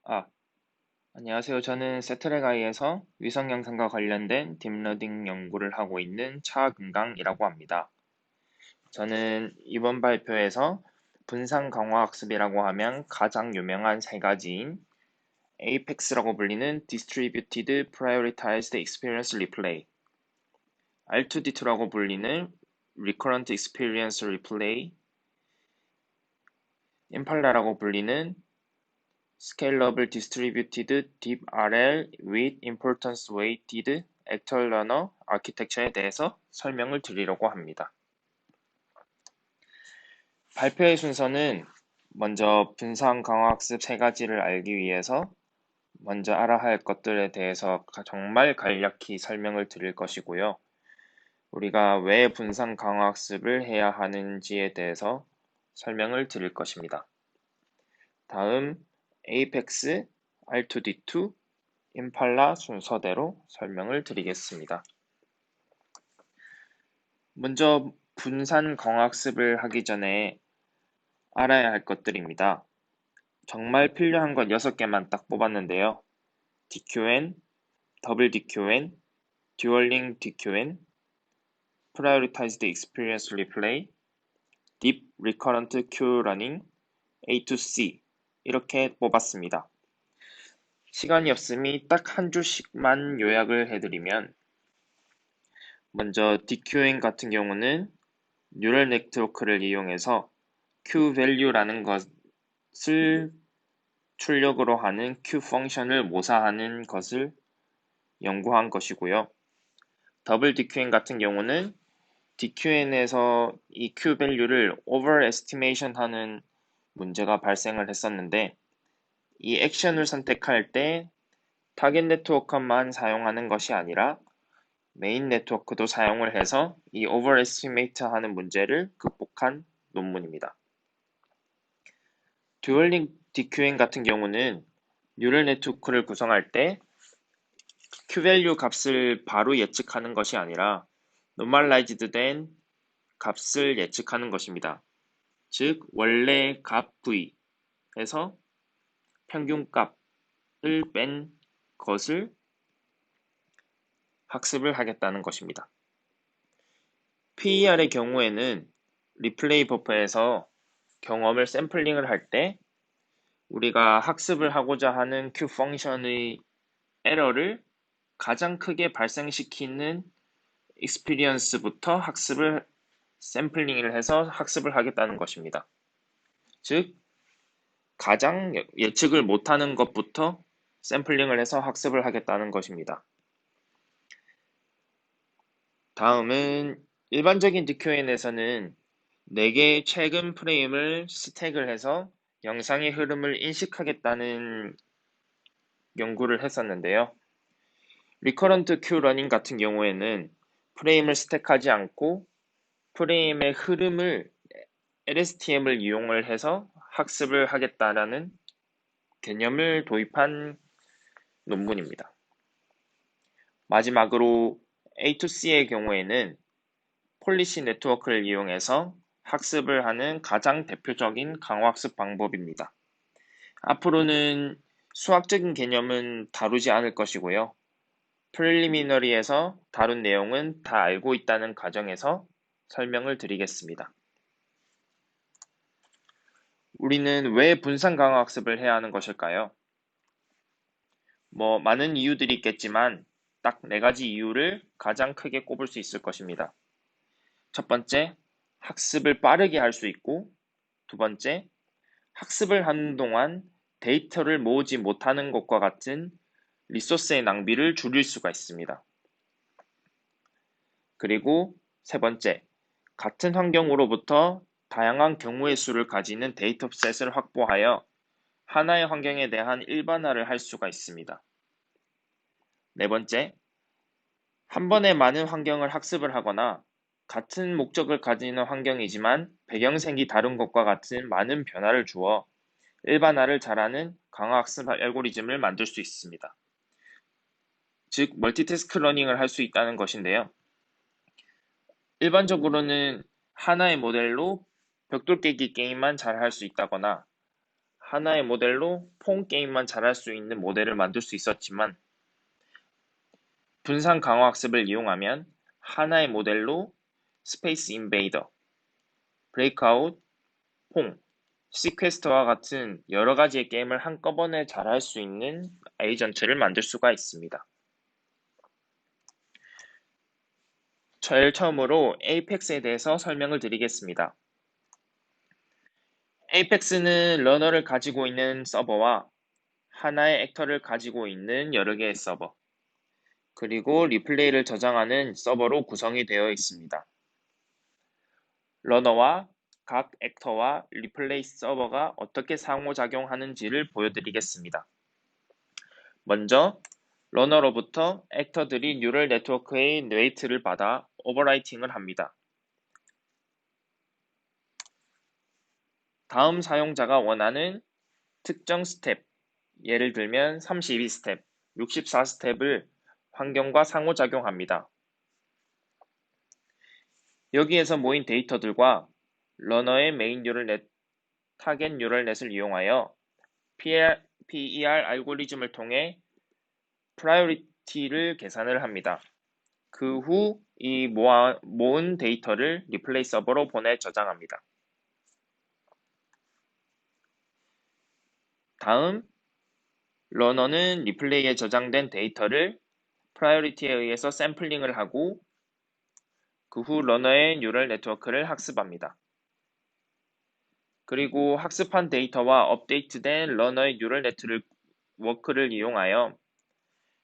아, 안녕하세요. 저는 세트랙아이에서 위성 영상과 관련된 딥러닝 연구를 하고 있는 차금강이라고 합니다. 저는 이번 발표에서 분산 강화 학습이라고 하면 가장 유명한 세 가지인 APEX라고 불리는 Distributed Prioritized Experience Replay, R2D2라고 불리는 Recurrent Experience Replay, 임팔라라고 불리는 Scalable Distributed Deep RL with Importance Weighted Actor Learner Architecture에 대해서 설명을 드리려고 합니다. 발표의 순서는 먼저 분산 강화학습 세 가지를 알기 위해서 먼저 알아야 할 것들에 대해서 정말 간략히 설명을 드릴 것이고요. 우리가 왜 분산 강화학습을 해야 하는지에 대해서 설명을 드릴 것입니다. 다음 APEX, R2D2, 임팔라 순서대로 설명을 드리겠습니다. 먼저 분산 강화학습을 하기 전에 알아야 할 것들입니다. 정말 필요한 건 6개만 딱 뽑았는데요. DQN, 더블 DQN, 듀얼링 DQN, Prioritized Experience Replay, Deep Recurrent Queue Running, A2C 이렇게 뽑았습니다. 시간이 없으니 딱 한 줄씩만 요약을 해드리면 먼저 DQN 같은 경우는 뉴럴 네트워크를 이용해서 Q-value라는 것을 출력으로 하는 Q 펑션을 모사하는 것을 연구한 것이고요. 더블 DQN 같은 경우는 DQN에서 이 Q-value를 overestimation 하는 문제가 발생을 했었는데 이 액션을 선택할 때 타겟 네트워크만 사용하는 것이 아니라 메인 네트워크도 사용을 해서 이 overestimate 하는 문제를 극복한 논문입니다. 듀얼링 DQN 같은 경우는 뉴럴 네트워크를 구성할 때 Q-value 값을 바로 예측하는 것이 아니라 normalized 된 값을 예측하는 것입니다. 즉 원래 값 V에서 평균값을 뺀 것을 학습을 하겠다는 것입니다. PER의 경우에는 리플레이 버퍼에서 경험을 샘플링을 할 때 우리가 학습을 하고자 하는 Q 펑션의 에러를 가장 크게 발생시키는 익스피리언스부터 샘플링을 해서 학습을 하겠다는 것입니다. 즉, 가장 예측을 못하는 것부터 샘플링을 해서 학습을 하겠다는 것입니다. 다음은 일반적인 DQN에서는 4개의 최근 프레임을 스택을 해서 영상의 흐름을 인식하겠다는 연구를 했었는데요. 리커런트 큐 러닝 같은 경우에는 프레임을 스택하지 않고 프레임의 흐름을 LSTM을 이용을 해서 학습을 하겠다라는 개념을 도입한 논문입니다. 마지막으로 A2C의 경우에는 폴리시 네트워크를 이용해서 학습을 하는 가장 대표적인 강화학습 방법입니다. 앞으로는 수학적인 개념은 다루지 않을 것이고요. 프릴리미너리에서 다룬 내용은 다 알고 있다는 가정에서 설명을 드리겠습니다. 우리는 왜 분산 강화 학습을 해야 하는 것일까요? 많은 이유들이 있겠지만 딱 4가지 이유를 가장 크게 꼽을 수 있을 것입니다. 첫 번째, 학습을 빠르게 할 수 있고, 두 번째, 학습을 하는 동안 데이터를 모으지 못하는 것과 같은 리소스의 낭비를 줄일 수가 있습니다. 그리고 세 번째, 같은 환경으로부터 다양한 경우의 수를 가지는 데이터셋을 확보하여 하나의 환경에 대한 일반화를 할 수가 있습니다. 네 번째, 한 번에 많은 환경을 학습을 하거나 같은 목적을 가지는 환경이지만 배경색이 다른 것과 같은 많은 변화를 주어 일반화를 잘하는 강화학습 알고리즘을 만들 수 있습니다. 즉, 멀티태스크 러닝을 할 수 있다는 것인데요. 일반적으로는 하나의 모델로 벽돌 깨기 게임만 잘 할 수 있다거나 하나의 모델로 폰 게임만 잘할 수 있는 모델을 만들 수 있었지만 분산 강화 학습을 이용하면 하나의 모델로 스페이스 인베이더, 브레이크아웃, 퐁, 시퀘스트와 같은 여러 가지의 게임을 한꺼번에 잘할 수 있는 에이전트를 만들 수가 있습니다. 제일 처음으로 에이펙스에 대해서 설명을 드리겠습니다. 에이펙스는 러너를 가지고 있는 서버와 하나의 액터를 가지고 있는 여러 개의 서버, 그리고 리플레이를 저장하는 서버로 구성이 되어 있습니다. 러너와 각 액터와 리플레이 서버가 어떻게 상호작용하는지를 보여드리겠습니다. 먼저 러너로부터 액터들이 뉴럴 네트워크의 웨이트를 받아 오버라이팅을 합니다. 다음 사용자가 원하는 특정 스텝, 예를 들면 32스텝, 64스텝을 환경과 상호작용합니다. 여기에서 모인 데이터들과 러너의 메인 뉴럴넷, 타겟 뉴럴넷을 이용하여 PER 알고리즘을 통해 프라이오리티를 계산을 합니다. 그 후 이 모은 데이터를 리플레이 서버로 보내 저장합니다. 다음, 러너는 리플레이에 저장된 데이터를 프라이오리티에 의해서 샘플링을 하고 그 후 러너의 뉴럴 네트워크를 학습합니다. 그리고 학습한 데이터와 업데이트된 러너의 뉴럴 네트워크를 이용하여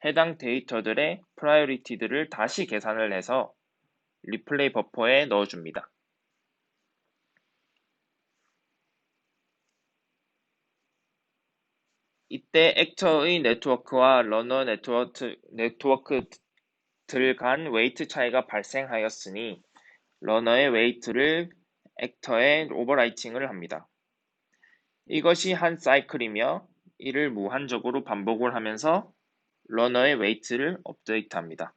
해당 데이터들의 프라이오리티들을 다시 계산을 해서 리플레이 버퍼에 넣어줍니다. 이때 액터의 네트워크와 러너 네트워크들 간 웨이트 차이가 발생하였으니 러너의 웨이트를 액터에 오버라이팅을 합니다. 이것이 한 사이클이며 이를 무한적으로 반복을 하면서 러너의 웨이트를 업데이트합니다.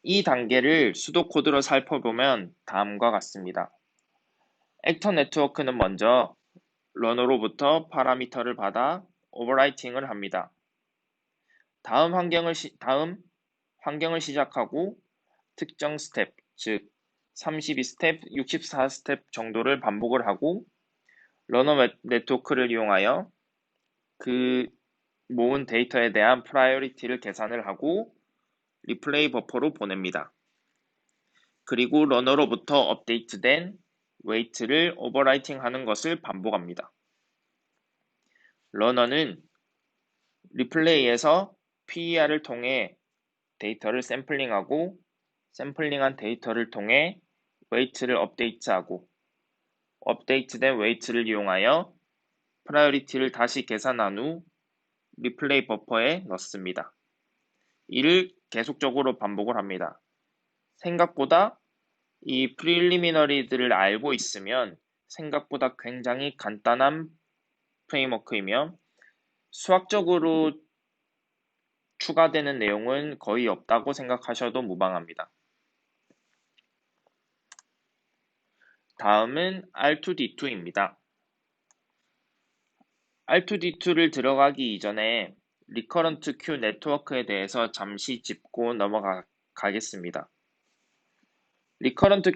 이 단계를 수도 코드로 살펴보면 다음과 같습니다. 액터 네트워크는 먼저 러너로부터 파라미터를 받아 오버라이팅을 합니다. 다음 환경을 시작하고 특정 스텝, 즉 32스텝, 64스텝 정도를 반복을 하고 러너 네트워크를 이용하여 그 모은 데이터에 대한 프라이오리티를 계산을 하고 리플레이 버퍼로 보냅니다. 그리고 러너로부터 업데이트된 웨이트를 오버라이팅 하는 것을 반복합니다. 러너는 리플레이에서 PER을 통해 데이터를 샘플링하고 샘플링한 데이터를 통해 웨이트를 업데이트하고 업데이트된 웨이트를 이용하여 프라이오리티를 다시 계산한 후 리플레이 버퍼에 넣습니다. 이를 계속적으로 반복을 합니다. 생각보다 이 프리리미너리들을 알고 있으면 생각보다 굉장히 간단한 프레임워크이며 수학적으로 추가되는 내용은 거의 없다고 생각하셔도 무방합니다. 다음은 R2D2입니다. R2D2를 들어가기 이전에 리커런트 큐 네트워크에 대해서 잠시 짚고 넘어가겠습니다. 리커런트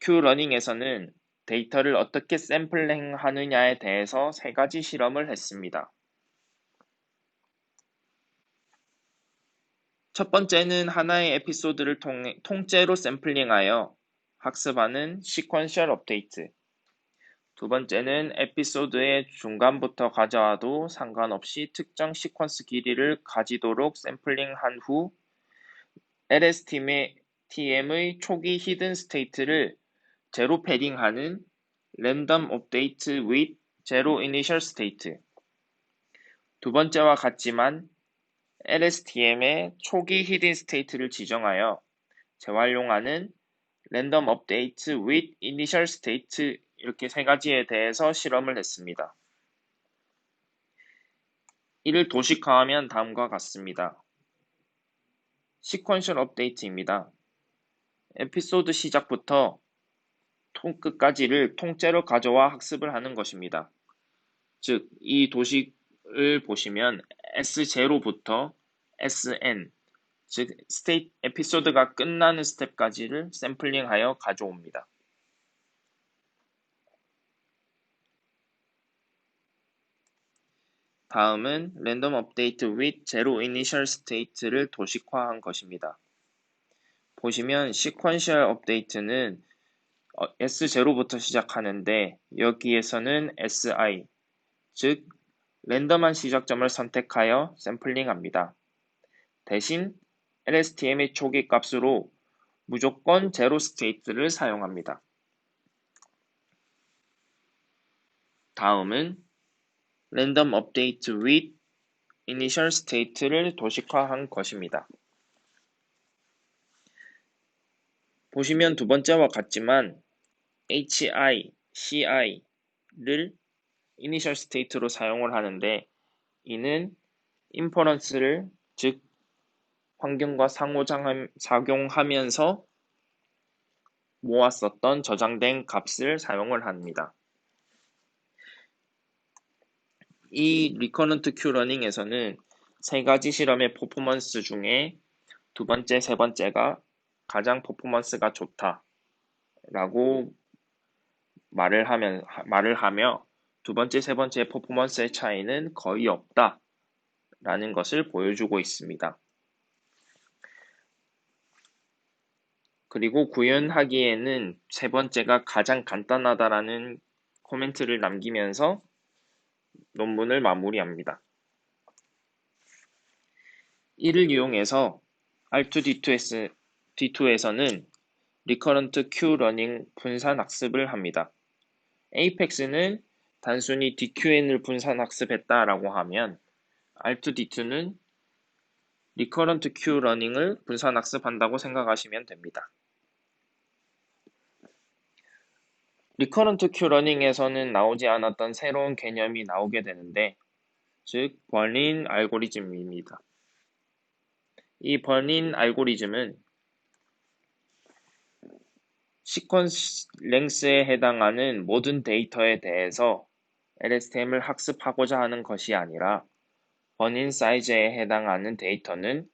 큐 러닝에서는 데이터를 어떻게 샘플링 하느냐에 대해서 3가지 실험을 했습니다. 첫 번째는 하나의 에피소드를 통째로 샘플링하여 학습하는 시퀀셜 업데이트. 두 번째는 에피소드의 중간부터 가져와도 상관없이 특정 시퀀스 길이를 가지도록 샘플링한 후 LSTM의 초기 히든 스테이트를 제로 패딩하는 랜덤 업데이트 with 제로 이니셜 스테이트. 두 번째와 같지만 LSTM의 초기 히든 스테이트를 지정하여 재활용하는 랜덤 업데이트 with 이니셜 스테이트 이렇게 3가지에 대해서 실험을 했습니다. 이를 도식화하면 다음과 같습니다. 시퀀셜 업데이트입니다. 에피소드 시작부터 끝까지를 통째로 가져와 학습을 하는 것입니다. 즉, 이 도식을 보시면 S0부터 Sn, 즉 스테이트 에피소드가 끝나는 스텝까지를 샘플링하여 가져옵니다. 다음은 랜덤 업데이트 with 제로 이니셜 스테이트를 도식화한 것입니다. 보시면 시퀀셜 업데이트는 S0부터 시작하는데 여기에서는 Si, 즉 랜덤한 시작점을 선택하여 샘플링합니다. 대신 LSTM의 초기 값으로 무조건 제로 스테이트를 사용합니다. 다음은 랜덤 업데이트 with 이니셜 스테이트를 도식화한 것입니다. 보시면 두 번째와 같지만 hi, ci를 이니셜 스테이트로 사용을 하는데 이는 인퍼런스를 즉 환경과 상호작용하면서 모았었던 저장된 값을 사용을 합니다. 이 리커런트 큐러닝에서는 세 가지 실험의 퍼포먼스 중에 두 번째, 세 번째가 가장 퍼포먼스가 좋다라고 말을 하며 두 번째, 세 번째 퍼포먼스의 차이는 거의 없다라는 것을 보여주고 있습니다. 그리고 구현하기에는 세 번째가 가장 간단하다라는 코멘트를 남기면서 논문을 마무리합니다. 이를 이용해서 R2D2에서는 리커런트 큐러닝 분산 학습을 합니다. 에이펙스는 단순히 DQN을 분산 학습했다라고 하면 R2D2는 리커런트 큐러닝을 분산 학습한다고 생각하시면 됩니다. 리커런트 큐러닝에서는 나오지 않았던 새로운 개념이 나오게 되는데, 즉 버닌 알고리즘입니다. 이 버닌 알고리즘은 시퀀스 랭스에 해당하는 모든 데이터에 대해서 LSTM을 학습하고자 하는 것이 아니라 버닌 사이즈에 해당하는 데이터는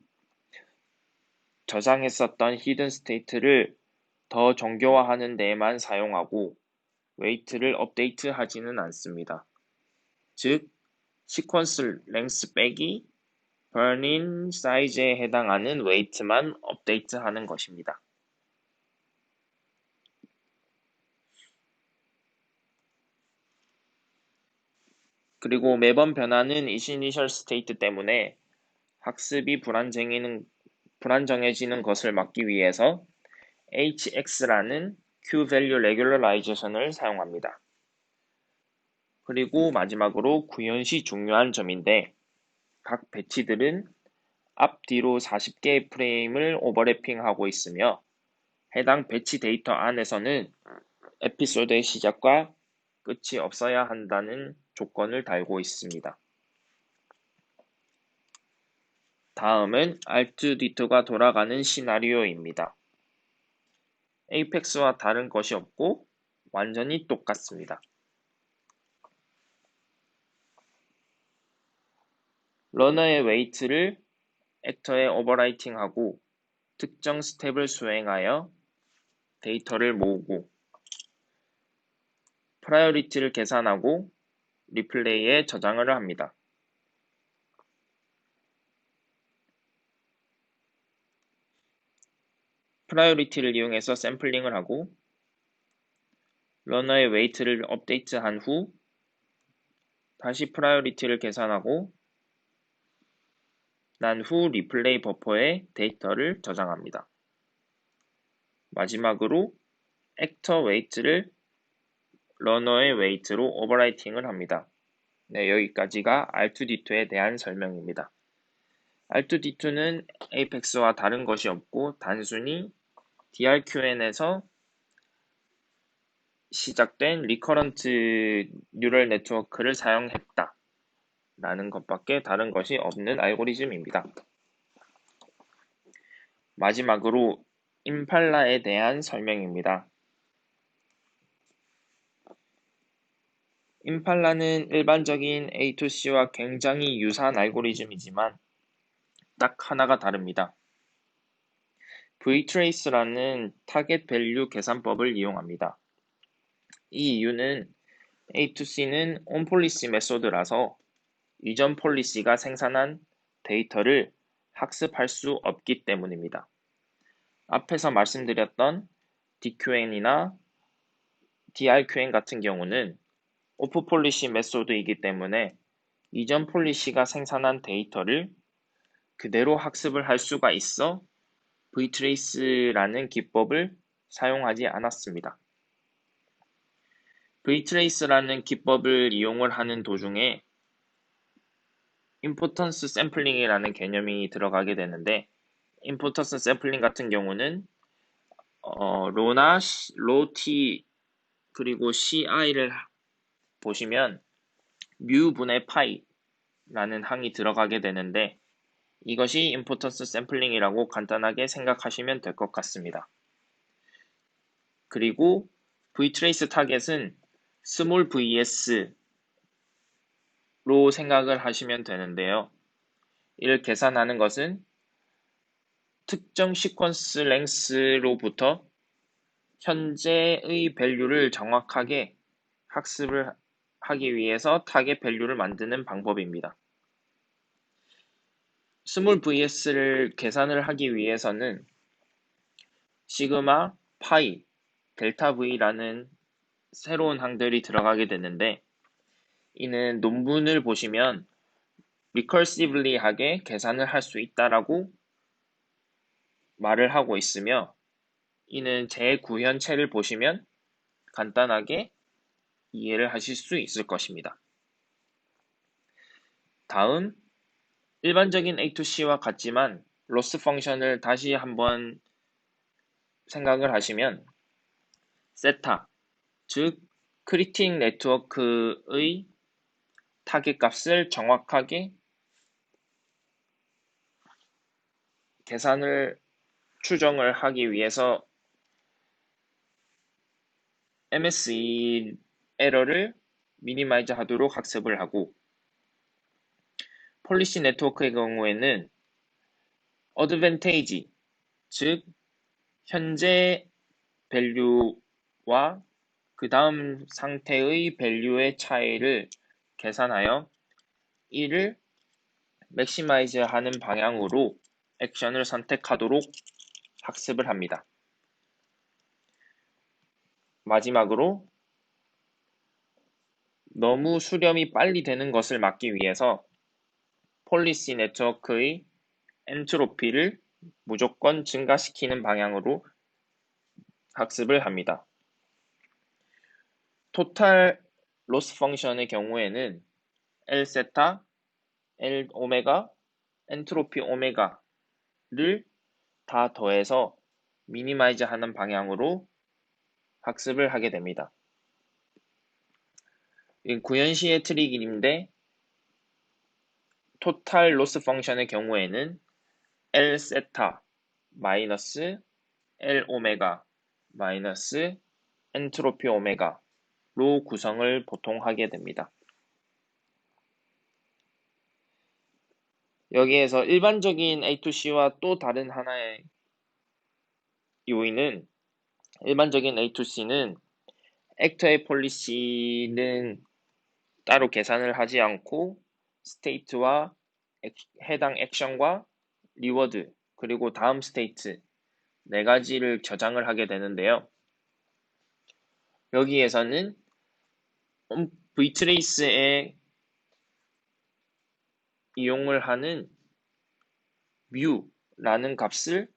저장했었던 히든 스테이트를 더 정교화하는 데에만 사용하고 웨이트를 업데이트하지는 않습니다. 즉, 시퀀스 랭스 빼기 버닌 사이즈에 해당하는 웨이트만 업데이트하는 것입니다. 그리고 매번 변하는 이니셜 스테이트 때문에 학습이 불안정해지는 것을 막기 위해서 hx라는 q-value regularization 을 사용합니다. 그리고 마지막으로 구현시 중요한 점인데 각 배치들은 앞뒤로 40개의 프레임을 오버래핑하고 있으며 해당 배치 데이터 안에서는 에피소드의 시작과 끝이 없어야 한다는 조건을 달고 있습니다. 다음은 R2D2가 돌아가는 시나리오입니다. 에이펙스와 다른 것이 없고 완전히 똑같습니다. 러너의 웨이트를 액터에 오버라이팅하고 특정 스텝을 수행하여 데이터를 모으고 프라이어리티를 계산하고 리플레이에 저장을 합니다. 프라이어리티를 이용해서 샘플링을 하고 러너의 웨이트를 업데이트한 후 다시 프라이어리티를 계산하고 난 후 리플레이 버퍼에 데이터를 저장합니다. 마지막으로 액터 웨이트를 러너의 웨이트로 오버라이팅을 합니다. 네, 여기까지가 R2D2에 대한 설명입니다. R2D2는 에이펙스와 다른 것이 없고 단순히 DRQN에서 시작된 리커런트 뉴럴 네트워크를 사용했다 라는 것밖에 다른 것이 없는 알고리즘입니다. 마지막으로 임팔라에 대한 설명입니다. 임팔라는 일반적인 A2C와 굉장히 유사한 알고리즘이지만 딱 하나가 다릅니다. vtrace라는 타겟 밸류 계산법을 이용합니다. 이 이유는 A2C는 onPolicy 메소드라서 이전 폴리시가 생산한 데이터를 학습할 수 없기 때문입니다. 앞에서 말씀드렸던 DQN이나 DRQN 같은 경우는 오프 폴리시 메소드이기 때문에 이전 폴리시가 생산한 데이터를 그대로 학습을 할 수가 있어 vtrace라는 기법을 사용하지 않았습니다. vtrace라는 기법을 이용을 하는 도중에 임포턴스 샘플링이라는 개념이 들어가게 되는데 임포턴스 샘플링 같은 경우는 로나 로티 그리고 ci를 보시면 뮤분의 파이라는 항이 들어가게 되는데 이것이 임포턴스 샘플링이라고 간단하게 생각하시면 될 것 같습니다. 그리고 vtrace 타겟은 스몰 vs로 생각을 하시면 되는데요. 이를 계산하는 것은 특정 시퀀스 랭스로부터 현재의 밸류를 정확하게 학습을 하기 위해서 타겟 밸류를 만드는 방법입니다. 스몰 vs를 계산을 하기 위해서는 시그마, 파이, 델타 v라는 새로운 항들이 들어가게 되는데 이는 논문을 보시면 리커시블리하게 계산을 할 수 있다라고 말을 하고 있으며 이는 제 구현체를 보시면 간단하게 이해를 하실 수 있을 것입니다. 다음, 일반적인 A2C와 같지만 로스 펑션을 다시 한번 생각을 하시면 세타, 즉 크리틱 네트워크의 타겟 값을 정확하게 계산을 추정을 하기 위해서 MSE 에러를 미니마이즈 하도록 학습을 하고 폴리시 네트워크의 경우에는 어드밴테이지, 즉 현재 밸류와 그 다음 상태의 밸류의 차이를 계산하여 이를 맥시마이즈 하는 방향으로 액션을 선택하도록 학습을 합니다. 마지막으로 너무 수렴이 빨리 되는 것을 막기 위해서 폴리시 네트워크의 엔트로피를 무조건 증가시키는 방향으로 학습을 합니다. 토탈 로스 펑션의 경우에는 L 세타, L 오메가, 엔트로피 오메가를 다 더해서 미니마이즈 하는 방향으로 학습을 하게 됩니다. 구현시의 트릭인데 토탈 로스 펑션의 경우에는 L 세타 마이너스 L 오메가 마이너스 엔트로피 오메가로 구성을 보통 하게 됩니다. 여기에서 일반적인 A2C와 또 다른 하나의 요인은 일반적인 A2C는 액터의 폴리시는 따로 계산을 하지 않고 스테이트와 해당 액션과 리워드 그리고 다음 스테이트 네 가지를 저장을 하게 되는데요. 여기에서는 vtrace에 이용을 하는 뮤라는 값을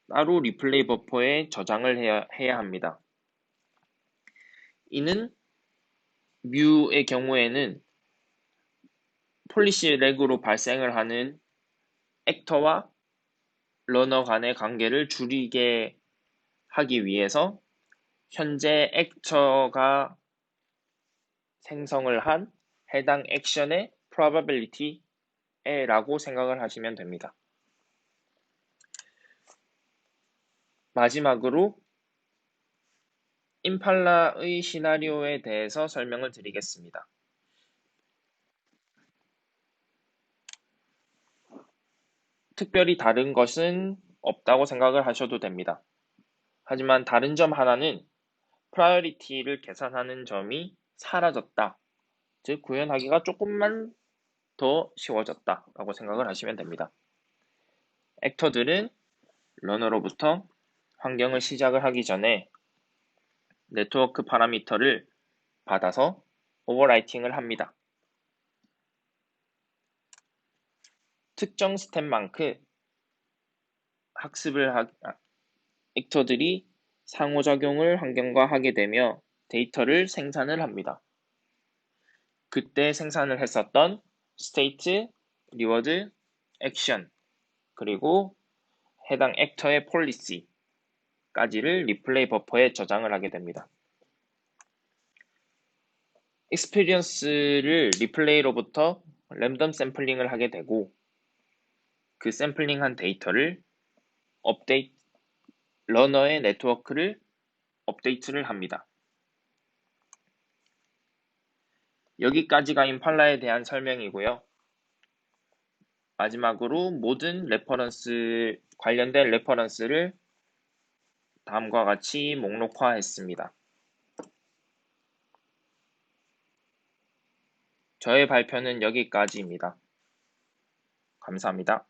따로 리플레이 버퍼에 저장을 해야 합니다. 이는 뮤의 경우에는 폴리시 렉으로 발생을 하는 액터와 러너 간의 관계를 줄이게 하기 위해서 현재 액터가 생성을 한 해당 액션의 probability라고 생각을 하시면 됩니다. 마지막으로 임팔라의 시나리오에 대해서 설명을 드리겠습니다. 특별히 다른 것은 없다고 생각을 하셔도 됩니다. 하지만 다른 점 하나는 프라이어리티를 계산하는 점이 사라졌다. 즉 구현하기가 조금만 더 쉬워졌다라고 생각을 하시면 됩니다. 액터들은 러너로부터 환경을 시작을 하기 전에 네트워크 파라미터를 받아서 오버라이팅을 합니다. 특정 스텝만큼 액터들이 상호작용을 환경과 하게 되며 데이터를 생산을 합니다. 그때 생산을 했었던 스테이트, 리워드, 액션, 그리고 해당 액터의 폴리시까지를 리플레이 버퍼에 저장을 하게 됩니다. 익스피리언스를 리플레이로부터 랜덤 샘플링을 하게 되고 그 샘플링한 데이터를 러너의 네트워크를 업데이트를 합니다. 여기까지가 임팔라에 대한 설명이고요. 마지막으로 모든 관련된 레퍼런스를 다음과 같이 목록화했습니다. 저의 발표는 여기까지입니다. 감사합니다.